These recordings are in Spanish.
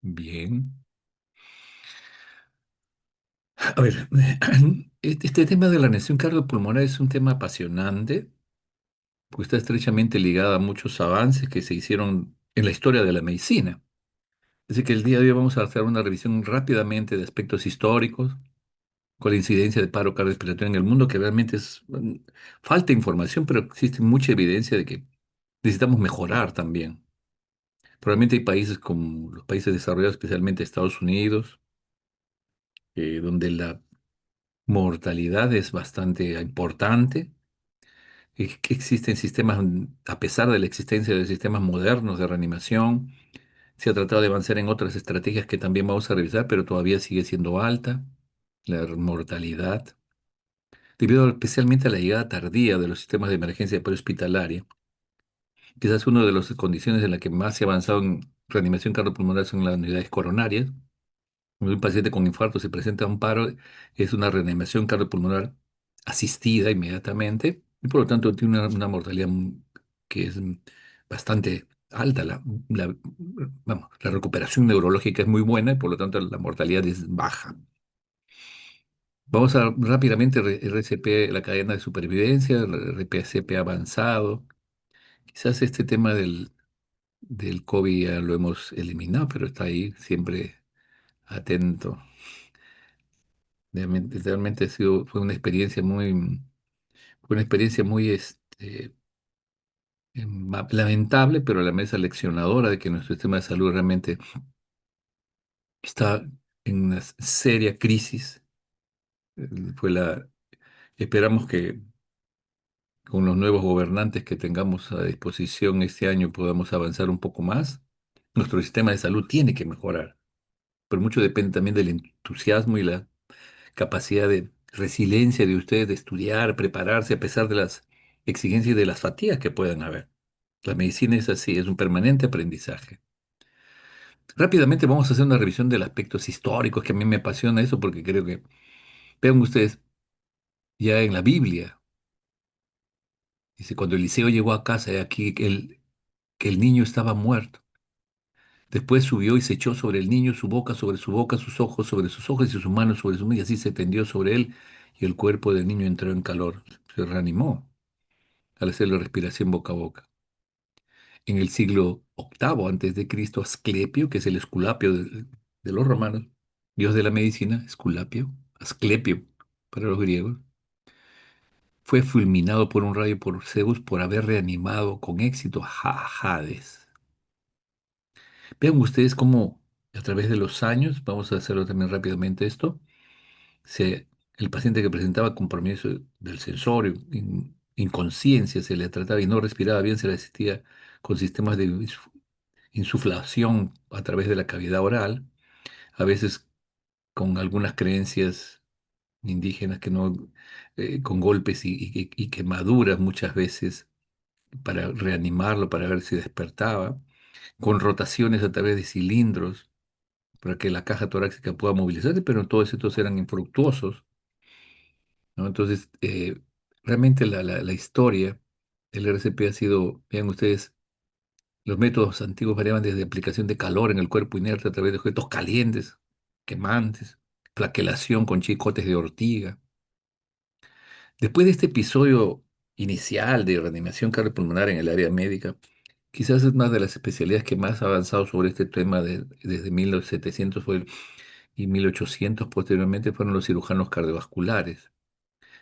Bien. A ver, este tema de la lesión cardiopulmonar es un tema apasionante, porque está estrechamente ligado a muchos avances que se hicieron en la historia de la medicina. Así que el día de hoy vamos a hacer una revisión rápidamente de aspectos históricos, con la incidencia de paro cardiorrespiratorio en el mundo, que realmente falta información, pero existe mucha evidencia de que necesitamos mejorar también. Probablemente hay países como los países desarrollados, especialmente Estados Unidos, donde la mortalidad es bastante importante. Y que existen sistemas, a pesar de la existencia de sistemas modernos de reanimación, se ha tratado de avanzar en otras estrategias que también vamos a revisar, pero todavía sigue siendo alta la mortalidad, debido especialmente a la llegada tardía de los sistemas de emergencia prehospitalaria. Quizás una de las condiciones en las que más se ha avanzado en reanimación cardiopulmonar son las unidades coronarias. Cuando un paciente con infarto se presenta a un paro, es una reanimación cardiopulmonar asistida inmediatamente y por lo tanto tiene una mortalidad que es bastante alta. Vamos, la recuperación neurológica es muy buena y por lo tanto la mortalidad es baja. Vamos a rápidamente RCP, la cadena de supervivencia, RCP avanzado. Quizás este tema del COVID ya lo hemos eliminado, pero está ahí siempre atento. Realmente fue una experiencia muy lamentable, pero a la vez leccionadora de que nuestro sistema de salud realmente está en una seria crisis. Eh, Fue la, esperamos que con los nuevos gobernantes que tengamos a disposición este año podamos avanzar un poco más. Nuestro sistema de salud tiene que mejorar, pero mucho depende también del entusiasmo y la capacidad de resiliencia de ustedes de estudiar, prepararse a pesar de las exigencias y de las fatigas que puedan haber. La medicina es así, es un permanente aprendizaje. Rápidamente vamos a hacer una revisión de los aspectos históricos, que a mí me apasiona eso porque creo que, vean ustedes, ya en la Biblia, dice, cuando Eliseo llegó a casa, he aquí que el niño estaba muerto. Después subió y se echó sobre el niño, su boca sobre su boca, sus ojos sobre sus ojos y sus manos sobre sus manos, y así se tendió sobre él, y el cuerpo del niño entró en calor, se reanimó al hacer la respiración boca a boca. En el siglo octavo antes de Cristo, Asclepio, que es el Esculapio de los romanos, dios de la medicina, Esculapio, Asclepio para los griegos, fue fulminado por un rayo por Zeus por haber reanimado con éxito a Hades. Vean ustedes cómo a través de los años, vamos a hacerlo también rápidamente esto, se, el paciente que presentaba compromiso del sensorio, inconsciencia, se le trataba y no respiraba bien, se le asistía con sistemas de insuflación a través de la cavidad oral, a veces con algunas creencias indígenas que no, con golpes y quemaduras muchas veces para reanimarlo, para ver si despertaba, con rotaciones a través de cilindros para que la caja torácica pueda movilizarse, pero todos estos eran infructuosos, ¿no? Entonces, realmente la historia del RCP ha sido, vean ustedes, los métodos antiguos variaban desde aplicación de calor en el cuerpo inerte a través de objetos calientes, quemantes, flaquelación con chicotes de ortiga. Después de este episodio inicial de reanimación cardiopulmonar en el área médica, quizás es más de las especialidades que más ha avanzado sobre este tema desde 1700 y 1800 posteriormente fueron los cirujanos cardiovasculares.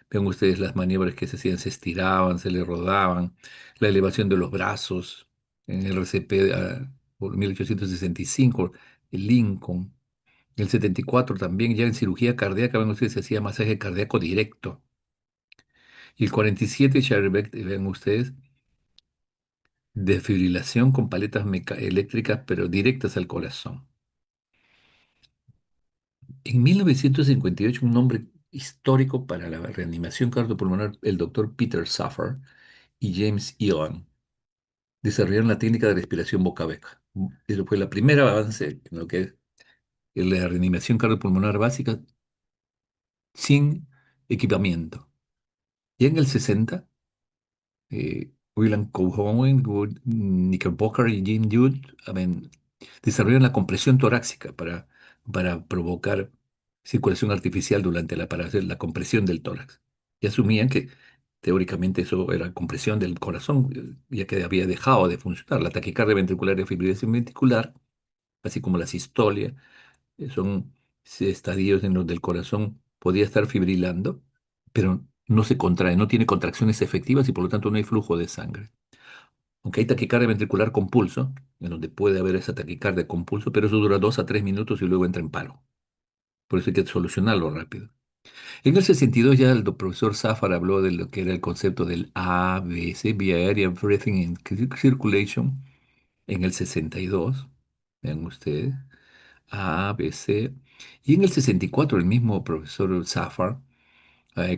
Vean ustedes las maniobras que se hacían, se estiraban, se le rodaban, la elevación de los brazos en el RCP por 1865, el Lincoln. En el 74 también, ya en cirugía cardíaca, ven ustedes, se hacía masaje cardíaco directo. Y el 47, Charvet, ven ustedes, desfibrilación con paletas eléctricas, pero directas al corazón. En 1958, un nombre histórico para la reanimación cardiopulmonar, el doctor Peter Safar y James Ewan, desarrollaron la técnica de respiración boca a boca. Eso fue la primera avance en lo que es la reanimación cardiopulmonar básica sin equipamiento. Y en el 60, William Cohen, Knickerbocker y Jim Judd Desarrollaron la compresión torácica para provocar circulación artificial para hacer la compresión del tórax. Y asumían que teóricamente eso era compresión del corazón, ya que había dejado de funcionar. La taquicardia ventricular y fibrilación ventricular, así como la sistolia, son estadios en los del corazón podía estar fibrilando, pero no se contrae, no tiene contracciones efectivas y por lo tanto no hay flujo de sangre. Aunque hay taquicardia ventricular con pulso, en donde puede haber esa taquicardia con pulso, pero eso dura 2 a 3 minutos y luego entra en paro. Por eso hay que solucionarlo rápido. En el 62 ya el profesor Safar habló de lo que era el concepto del ABC, Via Aérea Breathing in Circulation, en el 62. Vean ustedes, ABC. Y en el 64 el mismo profesor Safar,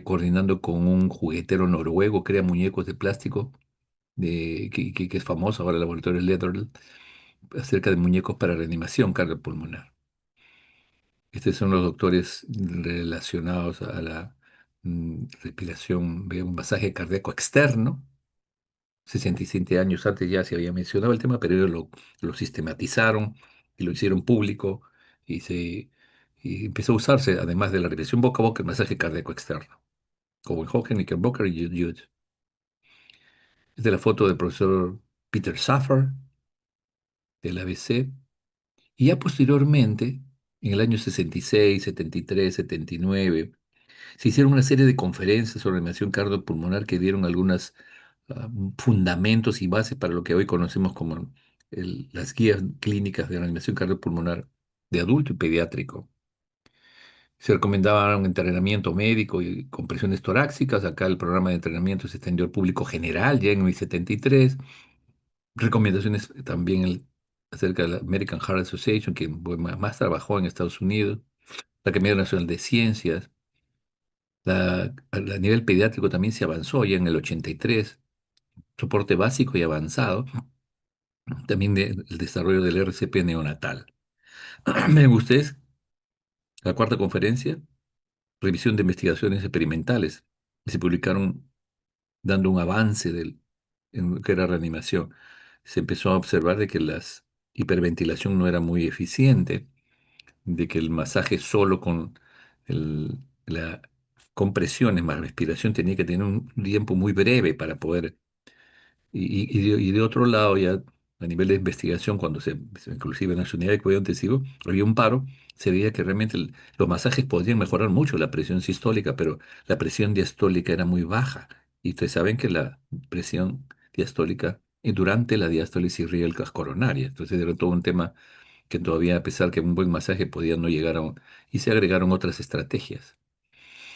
coordinando con un juguetero noruego, crea muñecos de plástico que es famoso ahora, el laboratorio Leather, acerca de muñecos para reanimación cardiopulmonar. Estos son los doctores relacionados a la respiración, un masaje cardíaco externo. 67 años antes ya se había mencionado el tema, pero ellos lo sistematizaron y lo hicieron público y, se, y empezó a usarse, además de la respiración boca a boca, el masaje cardíaco externo, como en Hogan, Knickerbocker y Jude Jude. Es de la foto del profesor Peter Safar, del ABC. Y ya posteriormente, en el año 66, 73, 79, se hicieron una serie de conferencias sobre animación cardiopulmonar que dieron algunos fundamentos y bases para lo que hoy conocemos como las guías clínicas de animación cardiopulmonar de adulto y pediátrico. Se recomendaba un entrenamiento médico y compresiones torácicas. Acá el programa de entrenamiento se extendió al público general ya en el 73. Recomendaciones también acerca de la American Heart Association, que más trabajó en Estados Unidos, la Academia Nacional de Ciencias. A nivel pediátrico también se avanzó ya en el 83, soporte básico y avanzado, también el desarrollo del RCP neonatal. ¿Me ustedes? La cuarta conferencia, revisión de investigaciones experimentales, se publicaron dando un avance en lo que era reanimación. Se empezó a observar de que la hiperventilación no era muy eficiente, de que el masaje solo con la compresión más respiración tenía que tener un tiempo muy breve para poder. Y de otro lado, ya a nivel de investigación, cuando inclusive en la unidad de cuidado intensivo, había un paro, se veía que realmente los masajes podían mejorar mucho la presión sistólica, pero la presión diastólica era muy baja. Y ustedes saben que la presión diastólica durante la diástosis irriga el gas coronaria. Entonces era todo un tema que todavía, a pesar que un buen masaje podía no llegar y se agregaron otras estrategias.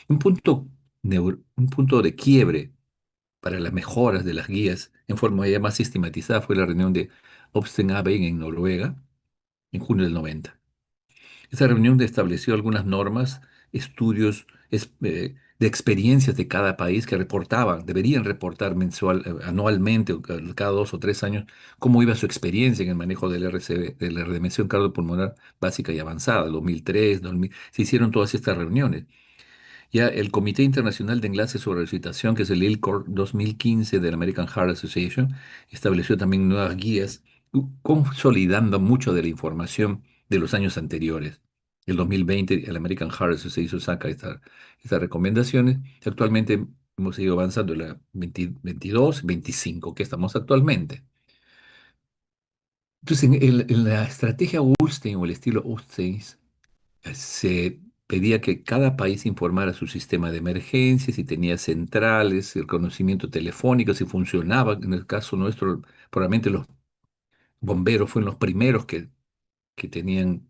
Un punto de quiebre para las mejoras de las guías en forma ya más sistematizada fue la reunión de Obsten Abein en Noruega en junio del 90. Esa reunión estableció algunas normas, estudios de experiencias de cada país que deberían reportar anualmente o cada 2 o 3 años cómo iba su experiencia en el manejo del RCB, de la redención cardiopulmonar básica y avanzada, 2003, 2000. Se hicieron todas estas reuniones. Ya el Comité Internacional de Enlaces sobre Resucitación, que es el ILCOR 2015 de la American Heart Association, estableció también nuevas guías, consolidando mucho de la información de los años anteriores. El 2020, el American Heart Association saca estas recomendaciones. Actualmente hemos ido avanzando en la 22, 25, que estamos actualmente. Entonces, en la estrategia Ulstein o el estilo Ulstein, se pedía que cada país informara su sistema de emergencias, si tenía centrales, el conocimiento telefónico, si funcionaba. En el caso nuestro, probablemente los bomberos fueron los primeros que tenían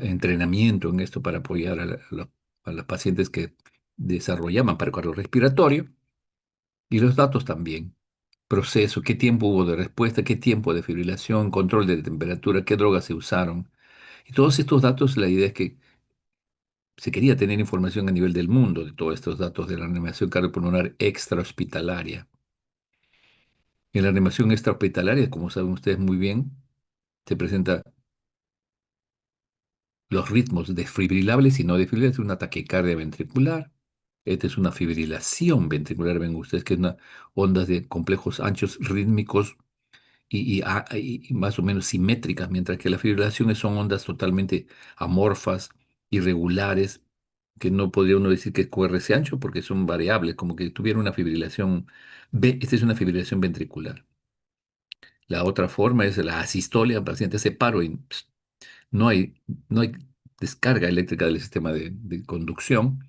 entrenamiento en esto para apoyar a los pacientes que desarrollaban paro cardiorrespiratorio, y los datos también. Proceso, qué tiempo hubo de respuesta, qué tiempo de fibrilación, control de temperatura, qué drogas se usaron. Y todos estos datos, la idea es que se quería tener información a nivel del mundo de todos estos datos de la reanimación cardiopulmonar extrahospitalaria. En la reanimación extrahospitalaria, como saben ustedes muy bien, se presenta los ritmos desfibrilables y no desfibrilables, una taquicardia ventricular. Esta es una fibrilación ventricular, ven ustedes, que es una ondas de complejos anchos rítmicos y más o menos simétricas, mientras que la fibrilación son ondas totalmente amorfas, irregulares, que no podría uno decir que es QRS ancho porque son variables, como que tuviera una fibrilación. Esta es una fibrilación ventricular. La otra forma es la asistolia, el paciente hace paro y no hay, no hay descarga eléctrica del sistema de conducción.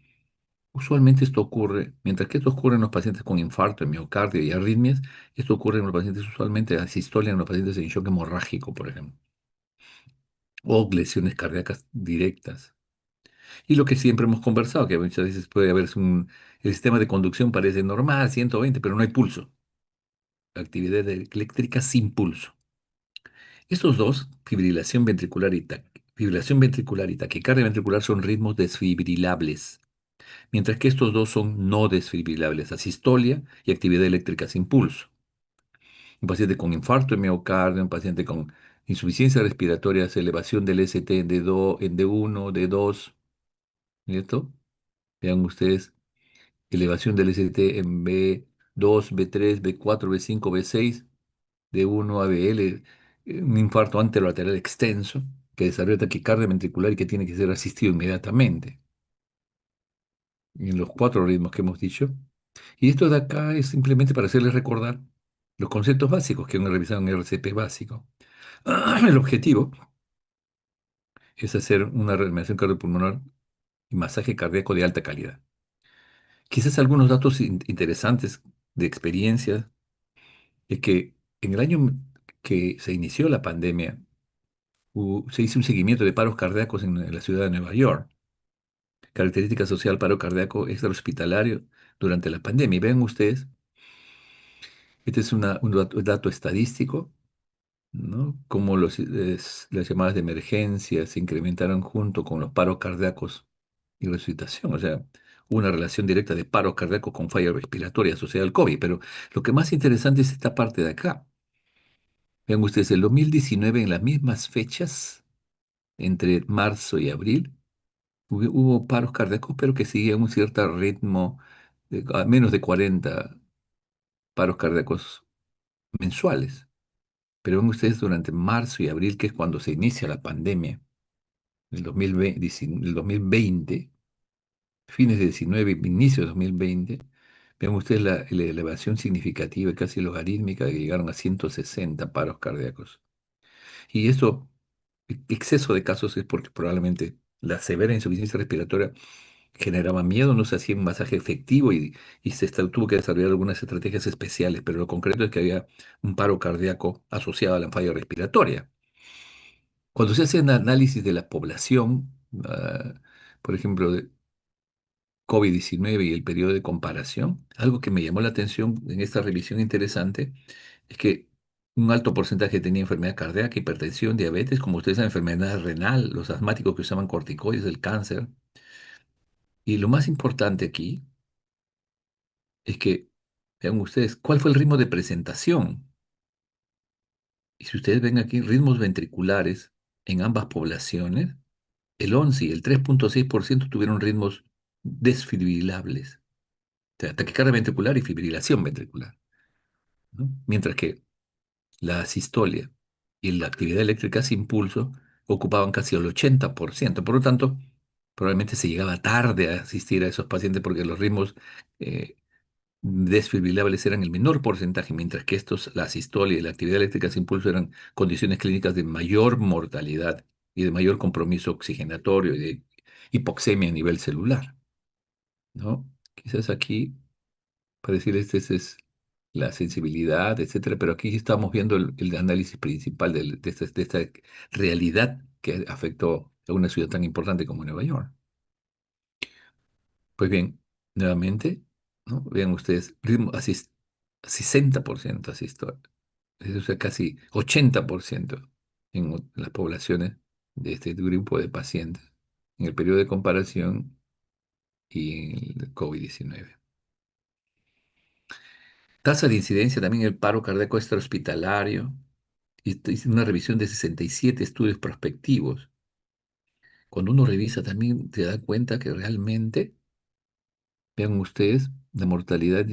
Usualmente esto ocurre, mientras que esto ocurre en los pacientes con infarto de miocardio y arritmias, esto ocurre en los pacientes usualmente asistolia en los pacientes en shock hemorrágico, por ejemplo, o lesiones cardíacas directas. Y lo que siempre hemos conversado, que muchas veces puede haber el sistema de conducción parece normal, 120, pero no hay pulso, actividad eléctrica sin pulso. Estos dos, fibrilación ventricular y taquicardia ventricular, son ritmos desfibrilables, mientras que estos dos son no desfibrilables, asistolia y actividad eléctrica sin pulso. Un paciente con infarto de miocardio, un paciente con insuficiencia respiratoria, elevación del ST en D1, D2, ¿cierto? Vean ustedes, elevación del ST en B2, B3, B4, B5, B6, D1 ABL, un infarto anterolateral extenso que desarrolla taquicardia ventricular y que tiene que ser asistido inmediatamente, en los cuatro ritmos que hemos dicho. Y esto de acá es simplemente para hacerles recordar los conceptos básicos que hemos revisado en RCP básico. El objetivo es hacer una reanimación cardiopulmonar y masaje cardíaco de alta calidad. Quizás algunos datos interesantes de experiencia es que en el año que se inició la pandemia, se hizo un seguimiento de paros cardíacos en la ciudad de Nueva York. Característica social, paro cardíaco extrahospitalario durante la pandemia. Y vean ustedes, este es un dato estadístico, ¿no? Cómo las llamadas de emergencia se incrementaron junto con los paros cardíacos y resucitación. O sea, hubo una relación directa de paro cardíaco con falla respiratoria asociada al COVID. Pero lo que más interesante es esta parte de acá. Vean ustedes, el 2019, en las mismas fechas, entre marzo y abril, hubo paros cardíacos, pero que seguían un cierto ritmo de a menos de 40 paros cardíacos mensuales. Pero ven ustedes durante marzo y abril, que es cuando se inicia la pandemia, el 2020, fines de 19, inicio de 2020, ven ustedes la elevación significativa, casi logarítmica, que llegaron a 160 paros cardíacos. Y esto, exceso de casos, es porque probablemente la severa insuficiencia respiratoria generaba miedo, no se hacía un masaje efectivo y tuvo que desarrollar algunas estrategias especiales, pero lo concreto es que había un paro cardíaco asociado a la falla respiratoria. Cuando se hace un análisis de la población, por ejemplo, de COVID-19 y el periodo de comparación, algo que me llamó la atención en esta revisión interesante es que un alto porcentaje tenía enfermedad cardíaca, hipertensión, diabetes, como ustedes saben, enfermedad renal, los asmáticos que usaban corticoides, el cáncer. Y lo más importante aquí es que, vean ustedes, ¿cuál fue el ritmo de presentación? Y si ustedes ven aquí, ritmos ventriculares en ambas poblaciones, el 11 y el 3,6% tuvieron ritmos desfibrilables, o sea, taquicardia ventricular y fibrilación ventricular, ¿no? Mientras que la asistolia y la actividad eléctrica sin pulso ocupaban casi el 80%. Por lo tanto, probablemente se llegaba tarde a asistir a esos pacientes porque los ritmos eh, desfibrilables eran el menor porcentaje, mientras que la asistolia y la actividad eléctrica sin pulso eran condiciones clínicas de mayor mortalidad y de mayor compromiso oxigenatorio y de hipoxemia a nivel celular, ¿no? Quizás aquí, para decir, esta es la sensibilidad, etcétera, pero aquí estamos viendo el análisis principal de esta realidad que afectó a una ciudad tan importante como Nueva York. Pues bien, nuevamente, ¿no? Vean ustedes, ritmo 60% asisto, o sea, casi 80% en las poblaciones de este grupo de pacientes en el periodo de comparación y el COVID-19. Tasa de incidencia también en el paro cardíaco extrahospitalario. Hice una revisión de 67 estudios prospectivos. Cuando uno revisa también se da cuenta que realmente, vean ustedes, la mortalidad.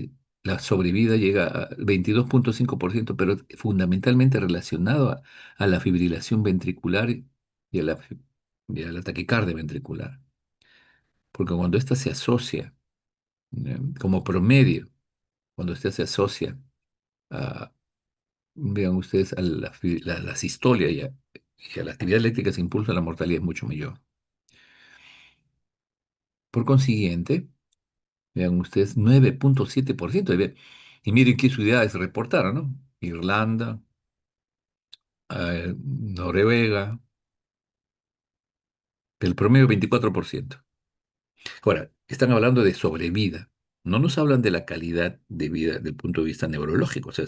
la sobrevida llega al 22,5%, pero fundamentalmente relacionado a la fibrilación ventricular y a la taquicardia ventricular. Porque cuando ésta se asocia, como promedio, cuando ésta se asocia a, vean ustedes, a la sistolia y a la actividad eléctrica, se impulsa, la mortalidad es mucho mayor. Por consiguiente, vean ustedes, 9,7%. Y miren qué ciudades reportaron, ¿no? Irlanda, Noruega, el promedio 24%. Ahora, están hablando de sobrevida. No nos hablan de la calidad de vida desde el punto de vista neurológico. O sea,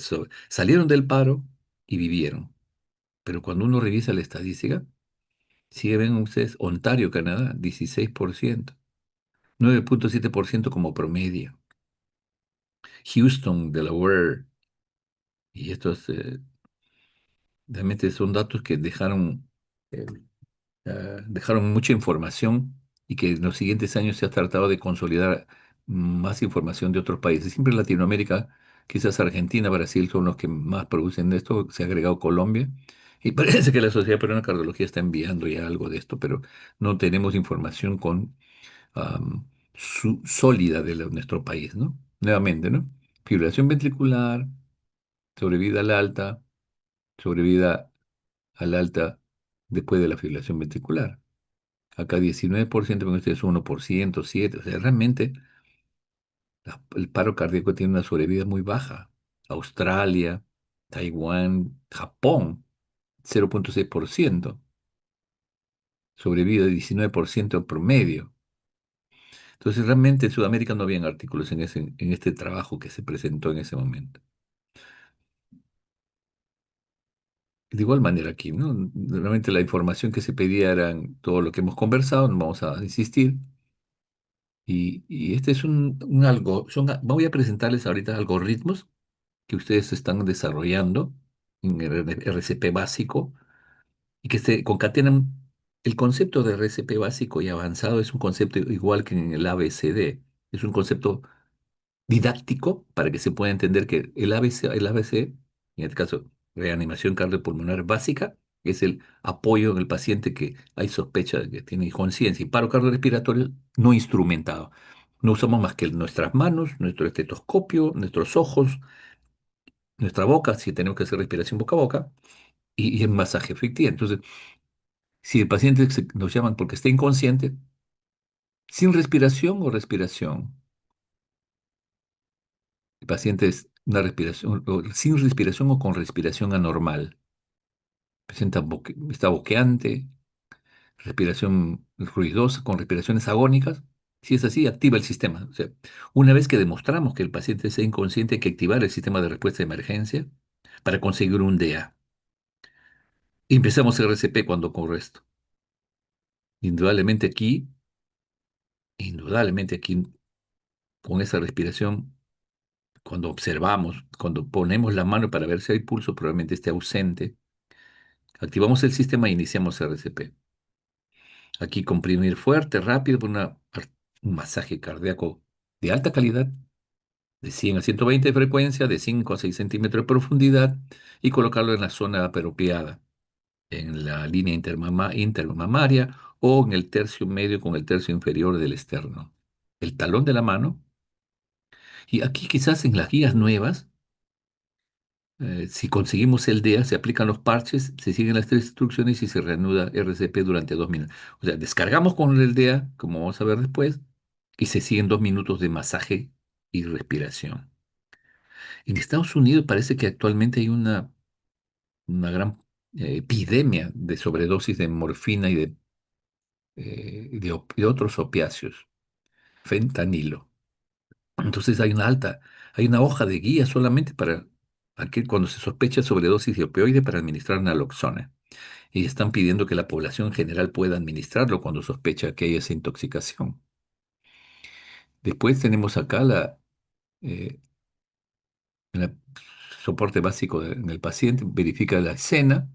salieron del paro y vivieron. Pero cuando uno revisa la estadística, sí ven ustedes, Ontario, Canadá, 16%, 9,7% como promedio. Houston, Delaware, y estos realmente son datos que eh, dejaron mucha información y que en los siguientes años se ha tratado de consolidar más información de otros países. Siempre en Latinoamérica, quizás Argentina, Brasil son los que más producen de esto, se ha agregado Colombia. Y parece que la Sociedad Peruana de Cardiología está enviando ya algo de esto, pero no tenemos información sólida de nuestro país, ¿no? Nuevamente, ¿no? Fibrilación ventricular, sobrevida al alta, sobrevida al alta después de la fibrilación ventricular. Acá 19%, pero ustedes 1%, 7%. O sea, realmente el paro cardíaco tiene una sobrevida muy baja. Australia, Taiwán, Japón, 0,6%. Sobrevida de 19% en promedio. Entonces, realmente en Sudamérica no habían artículos en este trabajo que se presentó en ese momento. De igual manera aquí, ¿no? Realmente la información que se pedía eran todo lo que hemos conversado, no vamos a insistir. Y este es un algo, voy a presentarles ahorita algoritmos que ustedes están desarrollando en el RCP básico y que se concatenan. El concepto de RCP básico y avanzado es un concepto igual que en el ABCD. Es un concepto didáctico para que se pueda entender que el ABC, en este caso, reanimación cardiopulmonar básica, es el apoyo en el paciente que hay sospecha de que tiene inconsciencia y paro cardiorrespiratorio no instrumentado. No usamos más que nuestras manos, nuestro estetoscopio, nuestros ojos, nuestra boca, si tenemos que hacer respiración boca a boca, y el masaje efectivo. Entonces, si el paciente nos llaman porque está inconsciente, sin respiración o respiración, el paciente es una respiración, sin respiración o con respiración anormal. Está boqueante, respiración ruidosa, con respiraciones agónicas. Si es así, activa el sistema. O sea, una vez que demostramos que el paciente sea inconsciente, hay que activar el sistema de respuesta de emergencia para conseguir un DA. Y empezamos RCP cuando ocurre esto. Indudablemente aquí, indudablemente aquí, con esa respiración, cuando observamos, cuando ponemos la mano para ver si hay pulso, probablemente esté ausente. Activamos el sistema e iniciamos RCP. Aquí comprimir fuerte, rápido, un masaje cardíaco de alta calidad, de 100 a 120 de frecuencia, de 5 a 6 centímetros de profundidad, y colocarlo en la zona apropiada, en la línea intermamaria o en el tercio medio con el tercio inferior del externo. El talón de la mano. Y aquí quizás en las guías nuevas, si conseguimos el DEA, se aplican los parches, se siguen las tres instrucciones y se reanuda RCP durante 2 minutos. O sea, descargamos con el DEA, como vamos a ver después, y se siguen 2 minutos de masaje y respiración. En Estados Unidos parece que actualmente hay una gran epidemia de sobredosis de morfina y de otros opiáceos, fentanilo. Entonces hay una hoja de guía solamente para cuando se sospecha sobredosis de opioide para administrar naloxona. Y están pidiendo que la población en general pueda administrarlo cuando sospecha que hay esa intoxicación. Después tenemos acá eh, el soporte básico en el paciente, verifica la escena.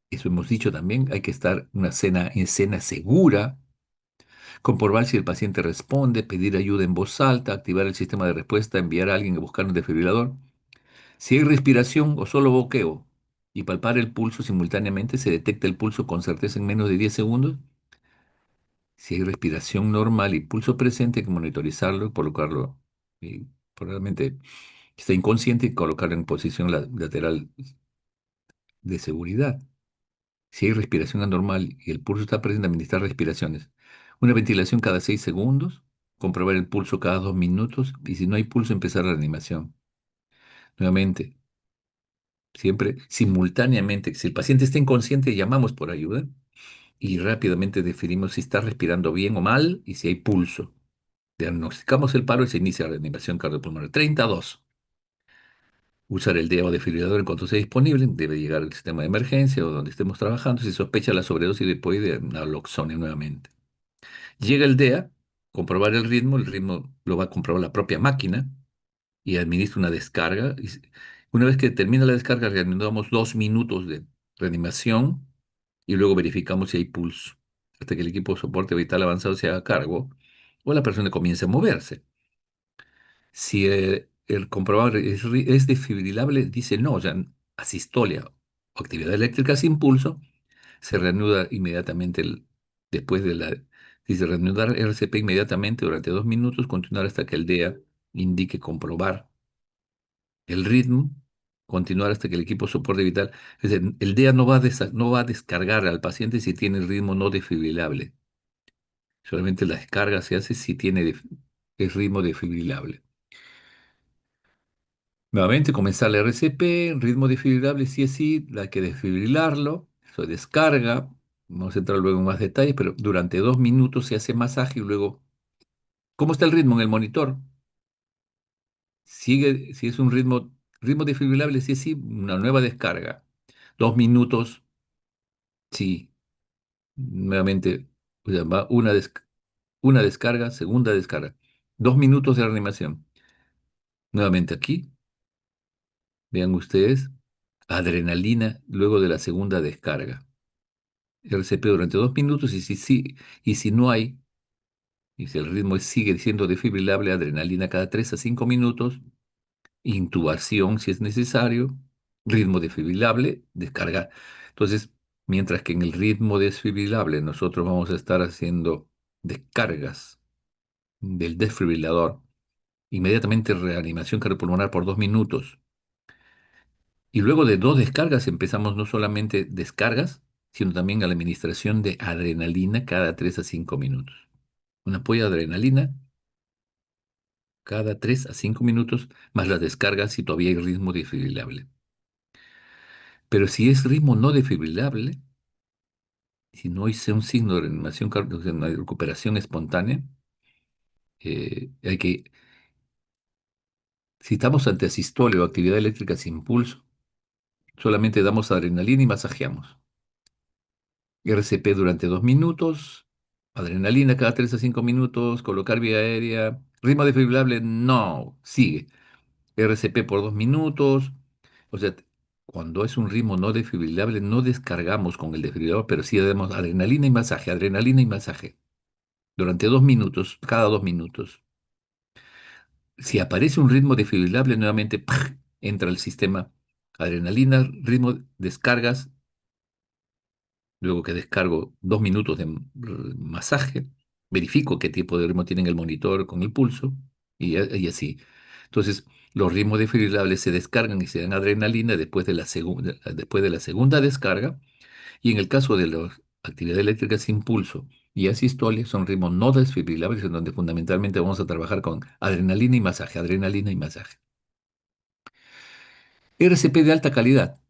Eso hemos dicho también, hay que estar en escena segura. Comprobar si el paciente responde, pedir ayuda en voz alta, activar el sistema de respuesta, enviar a alguien a buscar un desfibrilador. Si hay respiración o solo boqueo y palpar el pulso simultáneamente, se detecta el pulso con certeza en menos de 10 segundos. Si hay respiración normal y pulso presente, hay que monitorizarlo y colocarlo. Y probablemente está inconsciente y colocarlo en posición lateral de seguridad. Si hay respiración anormal y el pulso está presente, administrar respiraciones. Una ventilación cada 6 segundos, comprobar el pulso cada 2 minutos y si no hay pulso, empezar la reanimación. Nuevamente, siempre simultáneamente, si el paciente está inconsciente, llamamos por ayuda y rápidamente definimos si está respirando bien o mal y si hay pulso. Diagnosticamos el paro y se inicia la reanimación cardiopulmonar. 32. Usar el DEA o desfibrilador en cuanto esté disponible. Debe llegar al sistema de emergencia o donde estemos trabajando. Si sospecha la sobredosis de POI, naloxone nuevamente. Llega el DEA, comprobar el ritmo lo va a comprobar la propia máquina y administra una descarga. Una vez que termina la descarga, reanudamos 2 minutos de reanimación y luego verificamos si hay pulso, hasta que el equipo de soporte vital avanzado se haga cargo o la persona comience a moverse. Si el comprobador es desfibrilable, dice no, ya asistolia o actividad eléctrica sin pulso, se reanuda inmediatamente después de la. Dice reanudar RCP inmediatamente durante 2 minutos, continuar hasta que el DEA indique comprobar el ritmo, continuar hasta que el equipo de soporte vital. Es decir, el DEA no va a descargar al paciente si tiene el ritmo no desfibrilable. Solamente la descarga se hace si tiene el ritmo desfibrilable. Nuevamente comenzar la RCP, ritmo desfibrilable, sí es sí, hay que desfibrilarlo, eso descarga, vamos a entrar luego en más detalles, pero durante 2 minutos se hace masaje y luego, ¿cómo está el ritmo en el monitor? Sigue, si es un ritmo desfibrilable, sí es sí, una nueva descarga. 2 minutos, sí, nuevamente, o sea, va una descarga, segunda descarga. 2 minutos de reanimación. Nuevamente aquí, vean ustedes, adrenalina luego de la segunda descarga. RCP durante 2 minutos y si no hay, y si el ritmo sigue siendo desfibrilable, adrenalina cada 3 a 5 minutos, intubación si es necesario, ritmo desfibrilable, descarga. Entonces, mientras que en el ritmo desfibrilable nosotros vamos a estar haciendo descargas del desfibrilador, inmediatamente reanimación cardiopulmonar por 2 minutos. Y luego de 2 descargas empezamos no solamente descargas, sino también a la administración de adrenalina cada 3 a 5 minutos. Un apoyo de adrenalina cada 3 a 5 minutos, más las descargas si todavía hay ritmo desfibrilable. Pero si es ritmo no desfibrilable, si no hice un signo de reanimación cardíaca, no hay recuperación espontánea, hay que, si estamos ante asistolia o actividad eléctrica sin pulso, solamente damos adrenalina y masajeamos. RCP durante 2 minutos, adrenalina cada 3 a 5 minutos, colocar vía aérea, ritmo desfibrillable, no, sigue. RCP por 2 minutos, o sea, cuando es un ritmo no desfibrillable, no descargamos con el desfibrilador, pero sí damos adrenalina y masaje, durante 2 minutos, cada 2 minutos. Si aparece un ritmo desfibrillable, nuevamente ¡pac! Entra el sistema adrenalina, ritmo, descargas. Luego que descargo 2 minutos de masaje, verifico qué tipo de ritmo tiene en el monitor con el pulso y así. Entonces, los ritmos desfibrilables se descargan y se dan adrenalina después de la segunda descarga. Y en el caso de la actividad eléctrica sin pulso y asistolia, son ritmos no desfibrilables en donde fundamentalmente vamos a trabajar con adrenalina y masaje, adrenalina y masaje. RCP de alta calidad.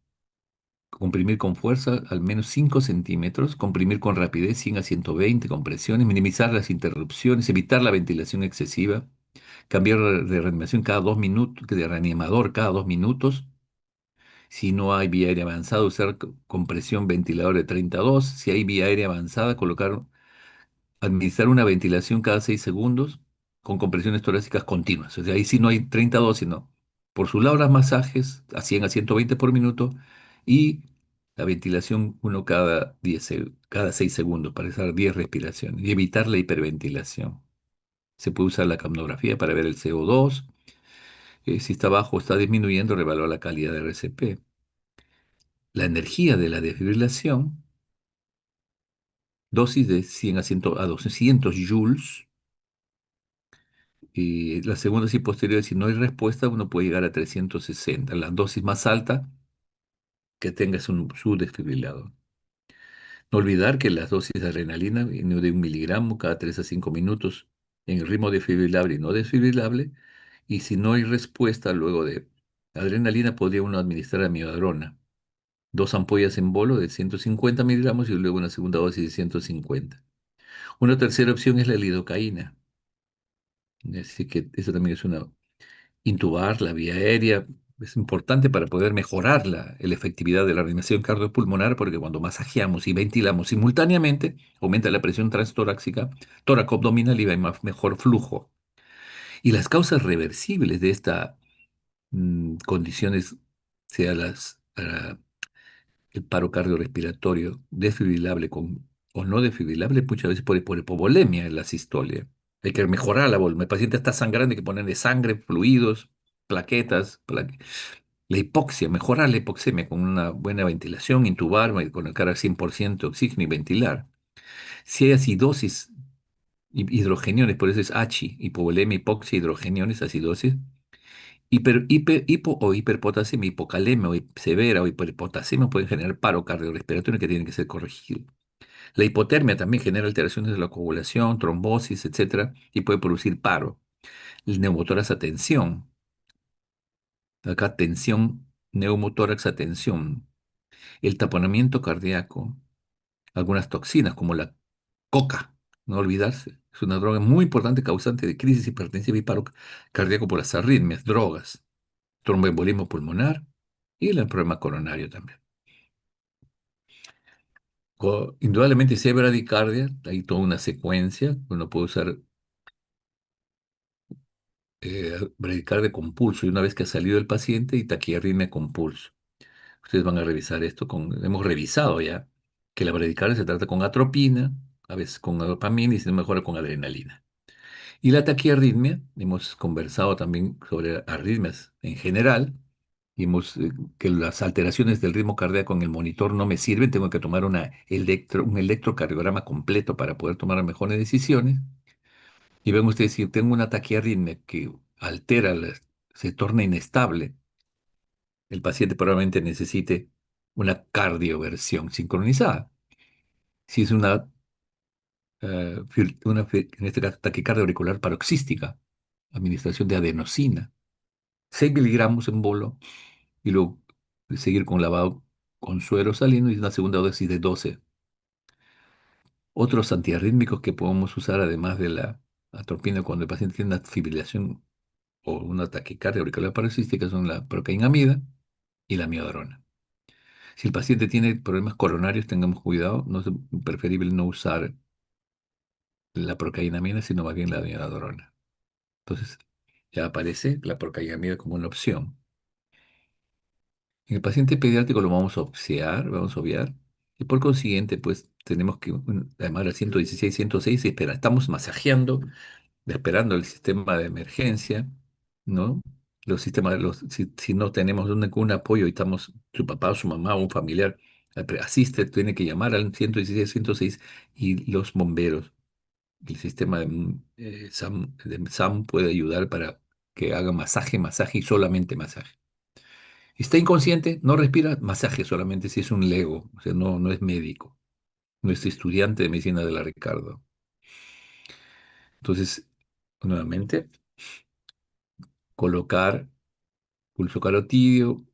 Comprimir con fuerza al menos 5 centímetros, comprimir con rapidez 100 a 120 compresiones, minimizar las interrupciones, evitar la ventilación excesiva, cambiar de reanimación cada 2 minutos, de reanimador cada 2 minutos. Si no hay vía aérea avanzada, usar compresión ventilador de 32. Si hay vía aérea avanzada, administrar una ventilación cada 6 segundos con compresiones torácicas continuas. O sea, ahí sí no hay 32, sino por su lado las masajes a 100 a 120 por minuto y La ventilación uno cada 6 segundos para hacer 10 respiraciones y evitar la hiperventilación. Se puede usar la capnografía para ver el CO2. Si está bajo o está disminuyendo, revalúa la calidad de RCP. La energía de la desfibrilación, dosis de 100 a 200 joules. Y la segunda y posterior, si no hay respuesta, uno puede llegar a 360. La dosis más alta que tenga es su desfibrilador. No olvidar que las dosis de adrenalina vienen de 1 miligramo cada 3 a 5 minutos en el ritmo desfibrilable y no desfibrilable. Y si no hay respuesta luego de adrenalina, podría uno administrar amiodarona. 2 ampollas en bolo de 150 miligramos y luego una segunda dosis de 150. Una tercera opción es la lidocaína. Así que eso también es una intubar la vía aérea. Es importante para poder mejorar la efectividad de la reanimación cardiopulmonar porque cuando masajeamos y ventilamos simultáneamente, aumenta la presión transtorácica, tóraco-abdominal y hay mejor flujo. Y las causas reversibles de esta condiciones, sea el paro cardiorrespiratorio desfibrilable o no desfibrilable, muchas veces por hipovolemia en la sistolia. Hay que mejorar la volumen. El paciente está sangrando, hay que ponerle sangre, fluidos, plaquetas, la hipoxia, mejorar la hipoxemia con una buena ventilación, intubar, colocar al 100% oxígeno y ventilar. Si hay acidosis, hidrogeniones, por eso es HI, hipovolemia, hipoxia, hidrogeniones, acidosis. Hipo o hiperpotasemia, hipocalemia severa o hiperpotasemia pueden generar paro cardiorrespiratorio que tiene que ser corregido. La hipotermia también genera alteraciones de la coagulación, trombosis, etcétera, y puede producir paro. El neumotórax a tensión, acá tensión, neumotórax a tensión. El taponamiento cardíaco, algunas toxinas como la coca, no olvidarse, es una droga muy importante causante de crisis hipertensiva y paro cardíaco por las arritmias, drogas, tromboembolismo pulmonar y el problema coronario también. Indudablemente, si hay bradicardia, hay toda una secuencia. Uno puede usar bradicardia con pulso y una vez que ha salido el paciente y taquiarritmia con pulso. Ustedes van a revisar esto hemos revisado ya que la bradicardia se trata con atropina, a veces con dopamina y se mejora con adrenalina. Y la taquiarritmia, hemos conversado también sobre arritmias en general, y que las alteraciones del ritmo cardíaco en el monitor no me sirven, tengo que tomar un electrocardiograma completo para poder tomar las mejores decisiones. Y ven ustedes, si tengo una taquiarritmia que altera, se torna inestable, el paciente probablemente necesite una cardioversión sincronizada. Si es en este caso, taquicardia auricular paroxística, administración de adenosina, 6 miligramos en bolo y luego seguir con lavado con suero salino y una segunda dosis de 12. Otros antiarrítmicos que podemos usar además de la atropina cuando el paciente tiene una fibrilación o una taquicardia auricular paroxística son la procainamida y la miodarona. Si el paciente tiene problemas coronarios, tengamos cuidado, no es preferible no usar la procainamida, sino más bien la miodarona. Entonces, ya aparece la procainamida como una opción. En el paciente pediátrico lo vamos a obviar, y por consiguiente, pues tenemos que llamar al 116, 106 y esperar. Estamos masajeando, esperando el sistema de emergencia, ¿no? Si no tenemos un apoyo y estamos, su papá o su mamá o un familiar asiste, tiene que llamar al 116, 106 y los bomberos. El sistema de SAM puede ayudar para que haga masaje, masaje y solamente masaje. Está inconsciente, no respira, masaje solamente si es un lego, o sea, no es médico, no es estudiante de medicina de la Ricardo. Entonces, nuevamente, colocar pulso carotidio,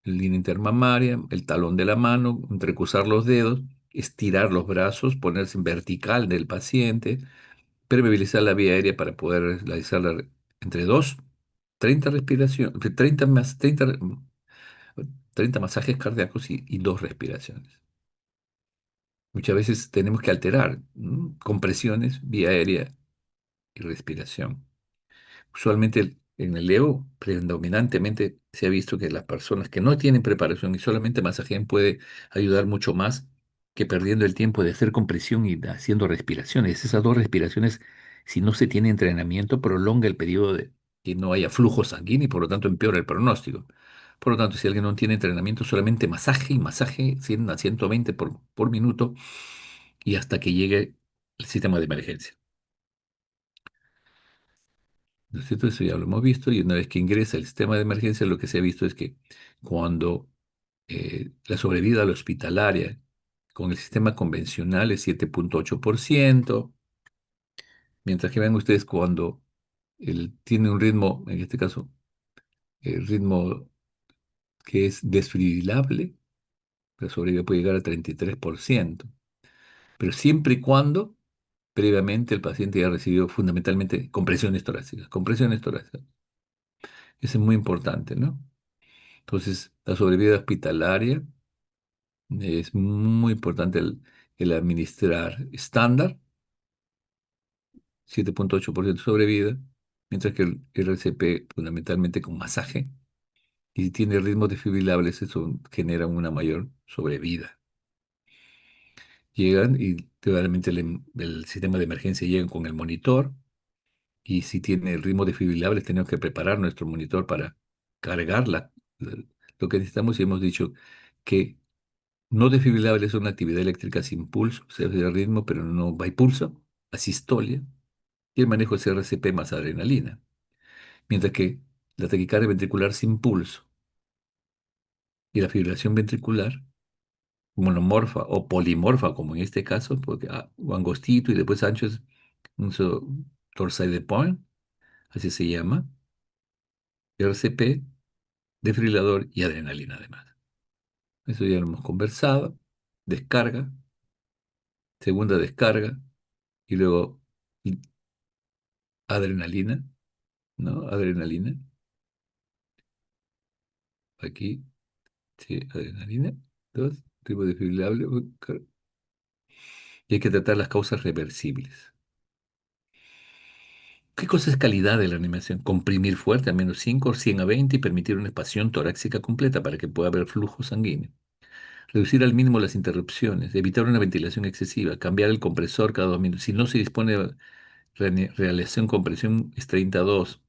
línea intermamaria, el talón de la mano, entrecruzar los dedos, estirar los brazos, ponerse en vertical del paciente, permeabilizar la vía aérea para poder realizar entre 30 respiraciones, 30 masajes cardíacos y 2 respiraciones. Muchas veces tenemos que alterar compresiones, vía aérea y respiración. Usualmente en el Leo, predominantemente se ha visto que las personas que no tienen preparación y solamente masajean puede ayudar mucho más que perdiendo el tiempo de hacer compresión y haciendo respiraciones. Esas dos respiraciones, si no se tiene entrenamiento, prolonga el periodo de que no haya flujo sanguíneo y por lo tanto empeora el pronóstico. Por lo tanto, si alguien no tiene entrenamiento, solamente masaje y masaje 100 a 120 por minuto y hasta que llegue el sistema de emergencia. ¿No es cierto? Eso ya lo hemos visto y una vez que ingresa el sistema de emergencia, lo que se ha visto es que cuando la sobrevida al hospitalaria con el sistema convencional es 7,8%, mientras que vean ustedes cuando él tiene un ritmo, en este caso, el ritmo que es desfibrilable, la sobrevida puede llegar al 33%, pero siempre y cuando previamente el paciente haya recibido fundamentalmente compresiones torácicas, compresiones torácicas. Eso es muy importante, ¿no? Entonces, la sobrevida hospitalaria es muy importante el administrar estándar, 7,8% sobrevida, mientras que el RCP fundamentalmente con masaje, y si tiene ritmos desfibrilables, eso genera una mayor sobrevida. Llegan y realmente el sistema de emergencia llegan con el monitor, y si tiene ritmos desfibrilables, tenemos que preparar nuestro monitor para cargar lo que necesitamos, y hemos dicho que no desfibrilable es una actividad eléctrica sin pulso, o sea, de ritmo, pero no va pulso, asistolia, y el manejo es RCP más adrenalina. Mientras que la taquicardia ventricular sin pulso y la fibrilación ventricular, monomorfa o polimorfa, como en este caso, porque o angostito y después ancho es un dorsal de point, así se llama, RCP, desfibrilador y adrenalina además. Eso ya lo hemos conversado. Descarga, segunda descarga, y luego adrenalina, ¿no? Adrenalina, aquí, sí, adrenalina, dos, tipo desfibrilable, y hay que tratar las causas reversibles. ¿Qué cosa es calidad de la animación? Comprimir fuerte a -5, 100 a 20 y permitir una espación torácica completa para que pueda haber flujo sanguíneo. Reducir al mínimo las interrupciones, evitar una ventilación excesiva, cambiar el compresor cada 2 minutos. Si no se dispone de realización compresión es 32.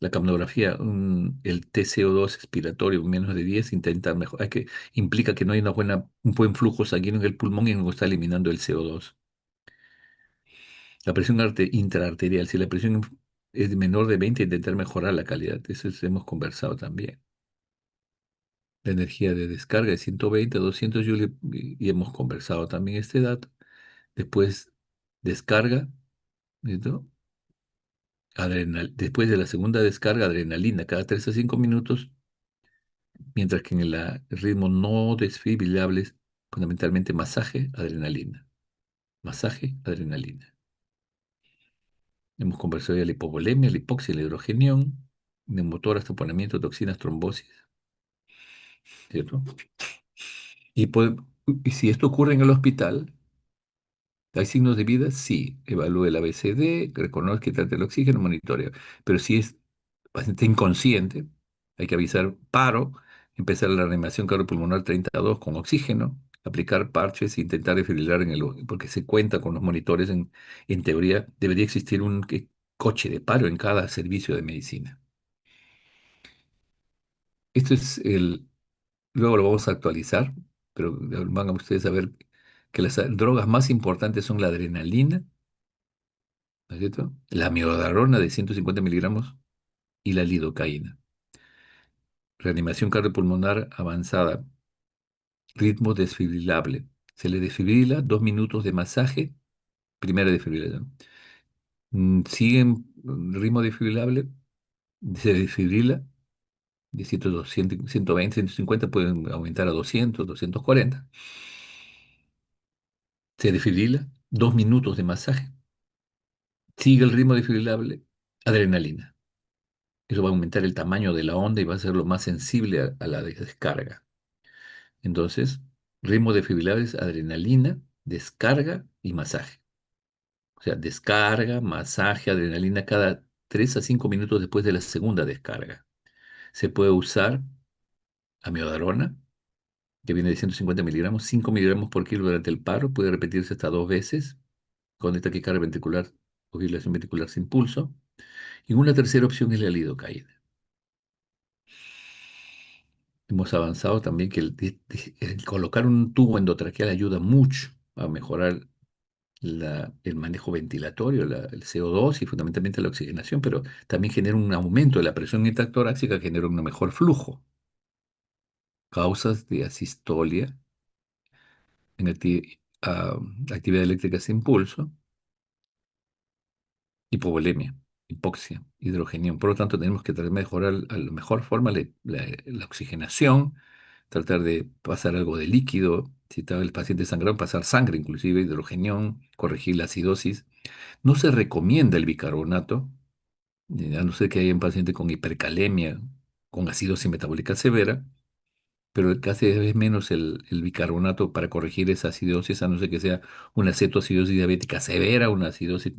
La capnografía, el TCO2 expiratorio menos de 10, intentar mejor. Implica que no hay un buen flujo sanguíneo en el pulmón y no está eliminando el CO2. La presión intraarterial, si la presión es menor de 20, intentar mejorar la calidad. Hemos conversado también. La energía de descarga es 120 a 200 joules y hemos conversado también este dato. Después, descarga, ¿listo? Después de la segunda descarga, adrenalina cada 3 a 5 minutos, mientras que en el ritmo no desfibrilables, fundamentalmente masaje, adrenalina. Masaje, adrenalina. Hemos conversado ya la hipovolemia, la hipoxia, la hidrogenión, neumotoras, taponamiento, toxinas, trombosis, ¿cierto? Y, y si esto ocurre en el hospital, ¿hay signos de vida? Sí. Evalúe el ABCD, reconozca y trate el oxígeno, monitoreo. Pero si es paciente inconsciente, hay que avisar paro, empezar la reanimación cardiopulmonar 32 con oxígeno, aplicar parches e intentar desfibrilar porque se cuenta con los monitores. En teoría, debería existir un coche de paro en cada servicio de medicina. Esto es luego lo vamos a actualizar, pero van a ustedes a ver que las drogas más importantes son la adrenalina, ¿no es cierto? La amiodarona de 150 miligramos y la lidocaína. Reanimación cardiopulmonar avanzada, ritmo desfibrilable. Se le desfibrila, 2 minutos de masaje, primera desfibrilación. Siguen ritmo desfibrilable, se desfibrila de 120, 150, pueden aumentar a 200, 240. Se desfibrila, 2 minutos de masaje. Sigue el ritmo desfibrilable, adrenalina. Eso va a aumentar el tamaño de la onda y va a hacerlo más sensible a la descarga. Entonces, ritmo desfibrilable es adrenalina, descarga y masaje. O sea, descarga, masaje, adrenalina cada 3 a 5 minutos después de la segunda descarga. Se puede usar amiodarona, que viene de 150 miligramos, 5 miligramos por kilo durante el paro, puede repetirse hasta 2 veces con esta taquicardia ventricular o fibrilación ventricular sin pulso. Y una tercera opción es la lidocaína. Hemos avanzado también que el colocar un tubo endotraqueal ayuda mucho a mejorar el manejo ventilatorio, el CO2 y fundamentalmente la oxigenación, pero también genera un aumento de la presión intratorácica, genera un mejor flujo. Causas de asistolia en actividad eléctrica sin pulso, hipovolemia, hipoxia, hidrogenión. Por lo tanto, tenemos que tratar de mejorar a la mejor forma la oxigenación, tratar de pasar algo de líquido, si está el paciente sangrado, pasar sangre, inclusive hidrogenión, corregir la acidosis. No se recomienda el bicarbonato, a no ser que haya un paciente con hipercalemia, con acidosis metabólica severa, pero casi es menos el bicarbonato para corregir esa acidosis, a no ser que sea una cetoacidosis diabética severa, una acidosis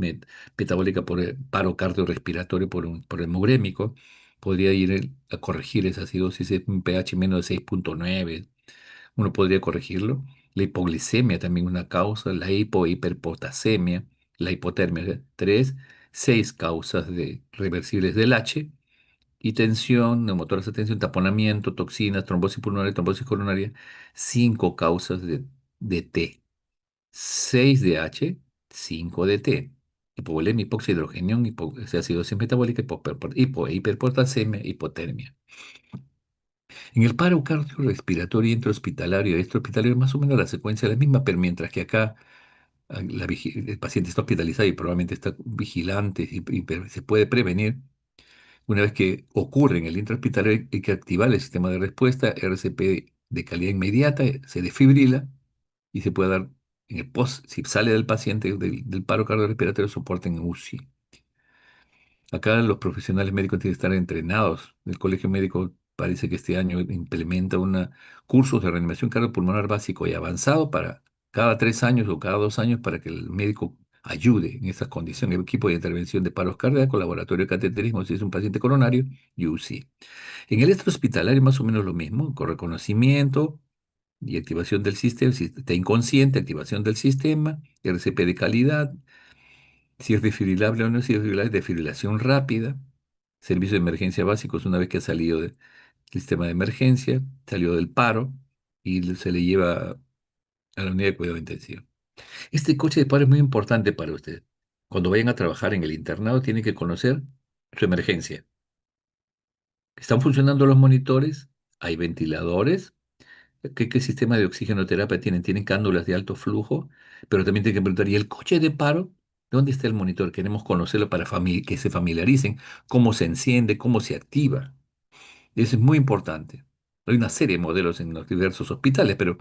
metabólica por el paro cardiorrespiratorio por el hemogrémico, podría ir a corregir esa acidosis en un pH menos de 6,9, uno podría corregirlo. La hipoglicemia también una causa, la hiperpotasemia, la hipotermia, tres, seis causas reversibles del H, y tensión, neumotórax de tensión, taponamiento, toxinas, trombosis coronaria, cinco causas de T, 6 de H, 5 de T. Hipovolemia, hipoxia, hidrogenión, acidosis metabólica, hiperpotasemia, hipotermia. En el paro cardiorrespiratorio intrahospitalario y extrahospitalario, más o menos la secuencia es la misma, pero mientras que acá el paciente está hospitalizado y probablemente está vigilante y se puede prevenir. Una vez que ocurre en el intrahospitalario, hay que activar el sistema de respuesta, RCP de calidad inmediata, se desfibrila y se puede dar en el post, si sale del paciente del paro cardiorrespiratorio, soporte en UCI. Acá los profesionales médicos tienen que estar entrenados. El Colegio Médico parece que este año implementa cursos de reanimación cardiopulmonar básico y avanzado para cada 3 años o cada 2 años para que el médico ayude en esas condiciones. Equipo de intervención de paros cardíacos, laboratorio de cateterismo si es un paciente coronario y UCI. En el extrahospitalario más o menos lo mismo, con reconocimiento y activación del sistema, si está inconsciente, activación del sistema, RCP de calidad, si es desfibrilable o no, si es desfibrilable, desfibrilación rápida, servicio de emergencia básicos una vez que ha salido del sistema de emergencia, salió del paro y se le lleva a la unidad de cuidado intensivo. Este coche de paro es muy importante para usted. Cuando vayan a trabajar en el internado, tiene que conocer su emergencia. ¿Están funcionando los monitores? ¿Hay ventiladores? ¿Qué sistema de oxigenoterapia tienen? ¿Tienen cánulas de alto flujo? Pero también tienen que preguntar, ¿y el coche de paro? ¿Dónde está el monitor? Queremos conocerlo para que se familiaricen, cómo se enciende, cómo se activa. Eso es muy importante. Hay una serie de modelos en los diversos hospitales, pero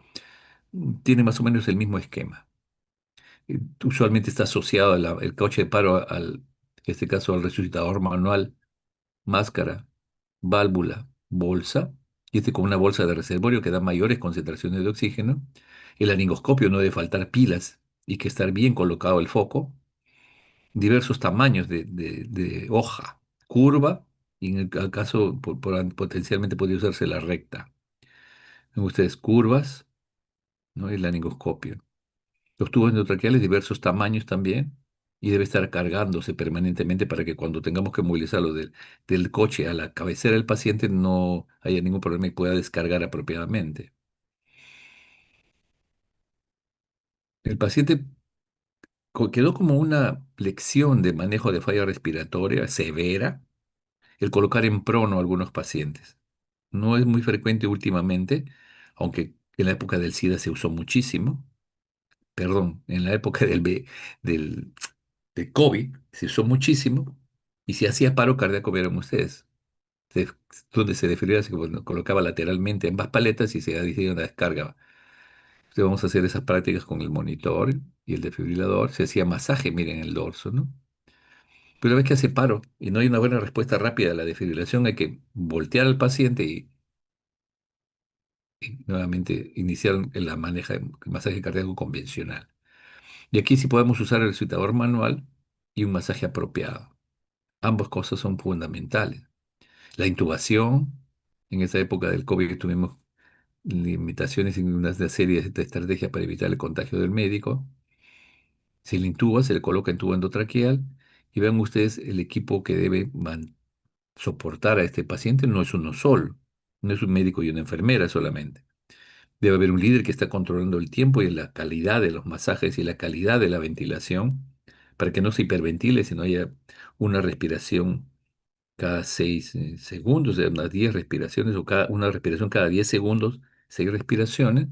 tiene más o menos el mismo esquema. Usualmente está asociado el coche de paro en este caso, al resucitador manual, máscara, válvula, bolsa, y con una bolsa de reservorio que da mayores concentraciones de oxígeno. El laringoscopio no debe faltar pilas y que estar bien colocado el foco. Diversos tamaños de hoja, curva, y en el caso potencialmente podría usarse la recta. Ven ustedes curvas, ¿no? El laringoscopio. Los tubos endotraqueales, diversos tamaños también, y debe estar cargándose permanentemente para que cuando tengamos que movilizarlo del coche a la cabecera del paciente no haya ningún problema y pueda descargar apropiadamente. El paciente quedó como una lección de manejo de falla respiratoria severa el colocar en prono a algunos pacientes. No es muy frecuente últimamente, aunque en la época del SIDA se usó muchísimo. Perdón, en la época del de COVID se usó muchísimo y si hacía paro cardíaco, vieron ustedes, se- donde se desfibrilaba, colocaba lateralmente ambas paletas y se hacía una descarga. Entonces vamos a hacer esas prácticas con el monitor y el desfibrilador. Se hacía masaje, miren el dorso, ¿no? Pero una vez que hace paro y no hay una buena respuesta rápida a la desfibrilación, hay que voltear al paciente y nuevamente iniciar el masaje cardíaco convencional. Y aquí sí podemos usar el suitador manual y un masaje apropiado. Ambas cosas son fundamentales. La intubación, En esa época del COVID tuvimos limitaciones y una serie de estrategias para evitar el contagio del médico. Se le intuba, se le coloca en tubo endotraqueal y vean ustedes el equipo que debe soportar a este paciente no es uno solo, no es un médico y una enfermera solamente. Debe haber un líder que está controlando el tiempo y la calidad de los masajes y la calidad de la ventilación para que no se hiperventile, sino haya una respiración cada 6 segundos, o sea, unas 10 respiraciones o una respiración cada 10 segundos, 6 respiraciones.